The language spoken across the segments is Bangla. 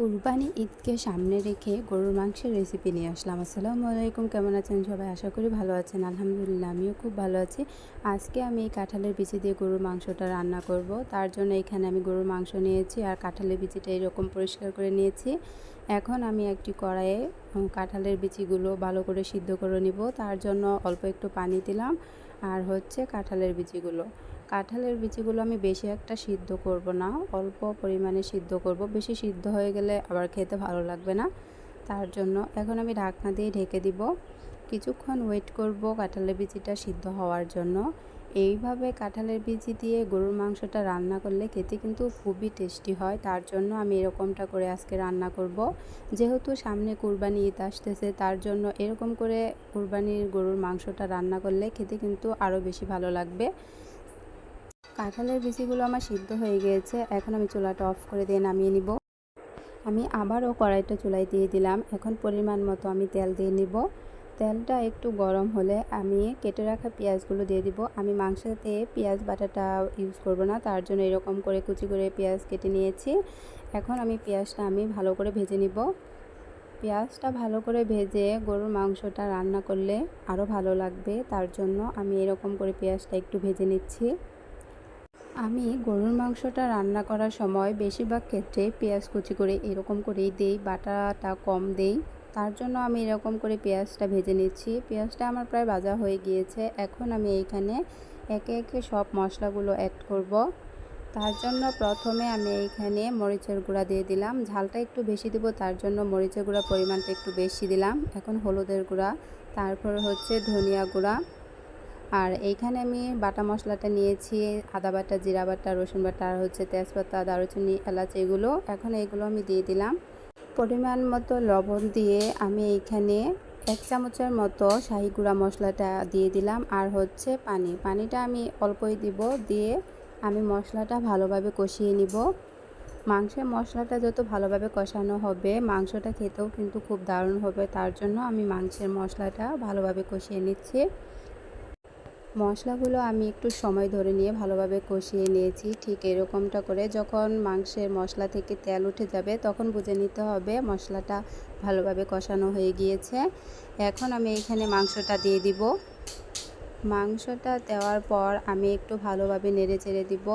কুরবানি ঈদকে সামনে রেখে গরুর মাংসের রেসিপি নিয়ে আসলাম। আসসালামু আলাইকুম, কেমন আছেন সবাই? আশা করি ভালো আছেন। আলহামদুলিল্লাহ আমিও খুব ভালো আছি। আজকে আমি এই কাঁঠালের বিচি দিয়ে গরুর মাংসটা রান্না করব। তার জন্য এখানে আমি গরুর মাংস নিয়েছি আর কাঁঠালের বিচিটা এরকম পরিষ্কার করে নিয়েছি। এখন আমি একটি কড়াইয়ে কাঁঠালের বিচিগুলো ভালো করে সিদ্ধ করে নিব। তার জন্য অল্প একটু পানি দিলাম আর হচ্ছে কাঁঠালের বিচিগুলো আমি বেশি একটা সিদ্ধ করব না, অল্প পরিমাণে সিদ্ধ করব। বেশি সিদ্ধ হয়ে গেলে আবার খেতে ভালো লাগবে না। তার জন্য এখন আমি ঢাকনা দিয়ে ঢেকে দিব। কিছুক্ষণ ওয়েট করব কাঁঠালের বিচিটা সিদ্ধ হওয়ার জন্য। এইভাবে কাঁঠালের বিচি দিয়ে গরুর মাংসটা রান্না করলে খেতে কিন্তু খুবই টেস্টি হয়। তার জন্য আমি এরকমটা করে আজকে রান্না করব। যেহেতু সামনে কুরবানি ঈদ আসতেছে, তার জন্য এরকম করে কুরবানির গরুর মাংসটা রান্না করলে খেতে কিন্তু আরও বেশি ভালো লাগবে। কাঁঠালের বিচিগুলো আমার সিদ্ধ হয়ে গিয়েছে। এখন আমি চুলাটা অফ করে দিয়ে নামিয়ে নিব। আমি আবারও কড়াইটা চুলায় দিয়ে দিলাম। এখন পরিমাণ মতো আমি তেল দিয়ে নিব। তেলটা একটু গরম হলে আমি কেটে রাখা পেঁয়াজগুলো দিয়ে দিব। আমি মাংসতে পেঁয়াজ বাটাটা ইউজ করব না, তার জন্য এরকম করে কুচি করে পেঁয়াজ কেটে নিয়েছি। এখন পেঁয়াজটা ভালো করে ভেজে নিব। পেঁয়াজটা ভালো করে ভেজে গরুর মাংসটা রান্না করলে আরও ভালো লাগবে। তার জন্য আমি এরকম করে পেঁয়াজটা একটু ভেজে নিচ্ছি। আমি গরুর মাংসটা রান্না করার সময় বেশিরভাগ ক্ষেত্রে পেঁয়াজ কুচি করে এরকম করেই দেই, বাটাটা কম দেই। তার জন্য আমি এরকম করে পেঁয়াজটা ভেজে নিচ্ছি। পেঁয়াজটা আমার প্রায় ভাজা হয়ে গিয়েছে। এখন আমি এইখানে একে একে সব মশলাগুলো অ্যাড করব। তার জন্য প্রথমে আমি এইখানে মরিচের গুঁড়া দিয়ে দিলাম। ঝালটা একটু বেশি দেব, তার জন্য মরিচের গুঁড়া পরিমাণটা একটু বেশি দিলাম। এখন হলুদের গুঁড়া, তারপর হচ্ছে ধনিয়া গুঁড়া। আর এইখানে আমি বাটা মশলাটা নিয়েছি, আদা বাটা, জিরা বাটা, রসুন বাটা আর হচ্ছে তেজপাতা, দারুচিনি, এলাচ এগুলো। এখন এগুলো আমি দিয়ে দিলাম। পরিমাণ মতো লবণ দিয়ে আমি এইখানে 1 চামচের মতো শাহি গুঁড়া মশলাটা দিয়ে দিলাম আর হচ্ছে পানিটা আমি অল্পই দিব। দিয়ে আমি মশলাটা ভালোভাবে কষিয়ে নিব। মাংসের মশলাটা যত ভালোভাবে কষানো হবে মাংসটা খেতেও কিন্তু খুব দারুণ হবে। তার জন্য আমি মাংসের মশলাটা ভালোভাবে কষিয়ে নিচ্ছি। মশলাগুলো আমি একটু সময় ধরে নিয়ে ভালোভাবে কষিয়ে নিয়েছি। ঠিক এরকমটা করে যখন মাংসের মশলা থেকে তেল উঠে যাবে তখন বুঝে নিতে হবে মশলাটা ভালোভাবে কষানো হয়ে গিয়েছে। এখন আমি এখানে মাংসটা দিয়ে দিব। মাংসটা দেওয়ার পর আমি একটু ভালোভাবে নেড়ে চেড়ে দিব।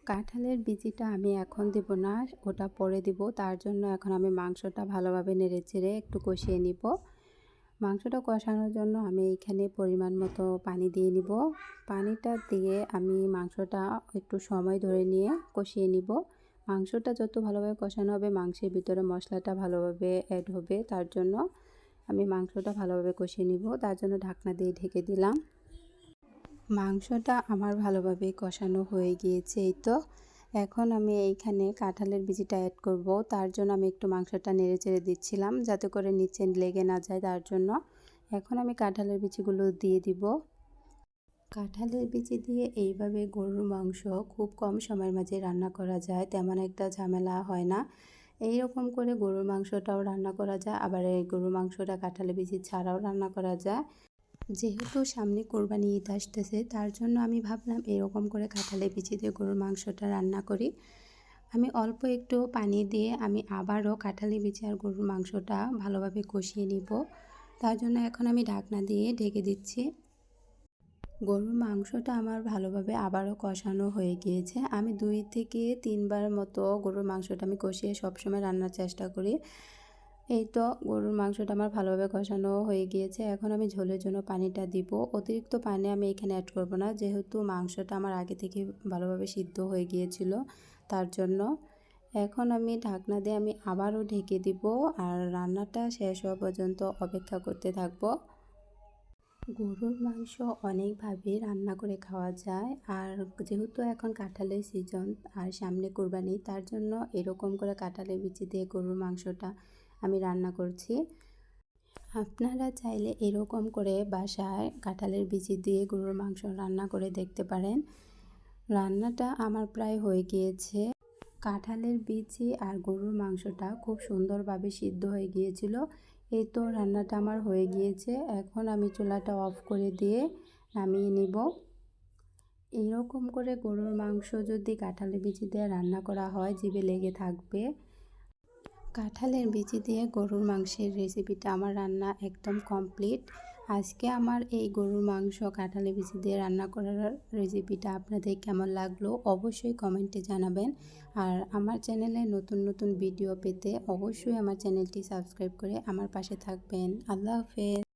কাঁঠালের বিচিটা আমি এখন দেব না, ওটা পরে দিব। তার জন্য এখন আমি মাংসটা ভালোভাবে নেড়ে চেড়ে একটু কষিয়ে নিব। মাংসটা কষানোর জন্য আমি এইখানে পরিমাণ মতো পানি দিয়ে নিব। পানিটা দিয়ে আমি মাংসটা একটু সময় ধরে নিয়ে কষিয়ে নিব। মাংসটা যত ভালোভাবে কষানো হবে মাংসের ভিতরে মশলাটা ভালোভাবে অ্যাড হবে। তার জন্য আমি মাংসটা ভালোভাবে কষিয়ে নিব। তার জন্য ঢাকনা দিয়ে ঢেকে দিলাম। মাংসটা আমার ভালোভাবে কষানো হয়ে গিয়েছে। এই তো এখন আমি এইখানে কাঁঠালের বিচিটা অ্যাড করব। তার জন্য আমি একটু মাংসটা নেড়ে চেড়ে দিচ্ছিলাম যাতে করে নিচে লেগে না যায়। তার জন্য এখন আমি কাঁঠালের বিচিগুলো দিয়ে দিব। কাঁঠালের বিচি দিয়ে এইভাবে গরুর মাংস খুব কম সময়ের মাঝে রান্না করা যায়, তেমন একটা ঝামেলা হয় না। এই রকম করে গরুর মাংসটাও রান্না করা যায়, আবার এই গরুর মাংসটা কাঁঠালের বিচি ছাড়াও রান্না করা যায়। যেহেতু সামনে কোরবানি ঈদ আসতেছে, তার জন্য আমি ভাবলাম এরকম করে কাঁঠালের বিচি দিয়ে গরুর মাংসটা রান্না করি। আমি অল্প একটু পানি দিয়ে আমি আবারও কাঁঠালের বিচি আর গরুর মাংসটা ভালোভাবে কষিয়ে নিব। তার জন্য এখন আমি ঢাকনা দিয়ে ঢেকে দিচ্ছি। গরুর মাংসটা আমার ভালোভাবে আবারও কষানো হয়ে গিয়েছে। আমি 2 থেকে 3 বার মতো গরুর মাংসটা আমি কষিয়ে সবসময় রান্নার চেষ্টা করি। এই তো গরুর মাংসটা আমার ভালোভাবে কষানো হয়ে গিয়েছে। এখন আমি ঝোলের জন্য পানিটা দিব। অতিরিক্ত পানি আমি এখানে অ্যাড করব না, যেহেতু মাংসটা আমার আগে থেকে ভালোভাবে সিদ্ধ হয়ে গিয়েছিল। তার জন্য এখন আমি ঢাকনা দিয়ে আমি আবারও ঢেকে দিব আর রান্নাটা শেষ হওয়া পর্যন্ত অপেক্ষা করতে থাকবো। গরুর মাংস অনেকভাবে রান্না করে খাওয়া যায়, আর যেহেতু এখন কাঁঠালের সিজন আর সামনে কোরবানি, তার জন্য এরকম করে কাঁঠালের বিচি দিয়ে গরুর মাংসটা আমি রান্না করছি। আপনারা চাইলে এরকম করে বাসায় কাঁঠালের বিচি দিয়ে গরুর মাংস রান্না করে দেখতে পারেন। রান্নাটা আমার প্রায় হয়ে গিয়েছে। কাঁঠালের বিচি আর গরুর মাংসটা খুব সুন্দরভাবে সিদ্ধ হয়ে গিয়েছিল। এই তো রান্নাটা আমার হয়ে গিয়েছে। এখন আমি চুলাটা অফ করে দিয়ে নামিয়ে নিব। এরকম করে গরুর মাংস যদি কাঁঠালের বিচি দিয়ে রান্না করা হয় জিভে লেগে থাকবে। কাঁঠালের বিচি দিয়ে গরুর মাংসের রেসিপিটা আমার রান্না একদম কমপ্লিট। আজকে আমার এই গরুর মাংস কাঁঠালের বিচি দিয়ে রান্না করার রেসিপিটা আপনাদের কেমন লাগলো অবশ্যই কমেন্টে জানাবেন। আর আমার চ্যানেলে নতুন নতুন ভিডিও পেতে অবশ্যই আমার চ্যানেলটি সাবস্ক্রাইব করে আমার পাশে থাকবেন। আল্লাহ হাফেজ।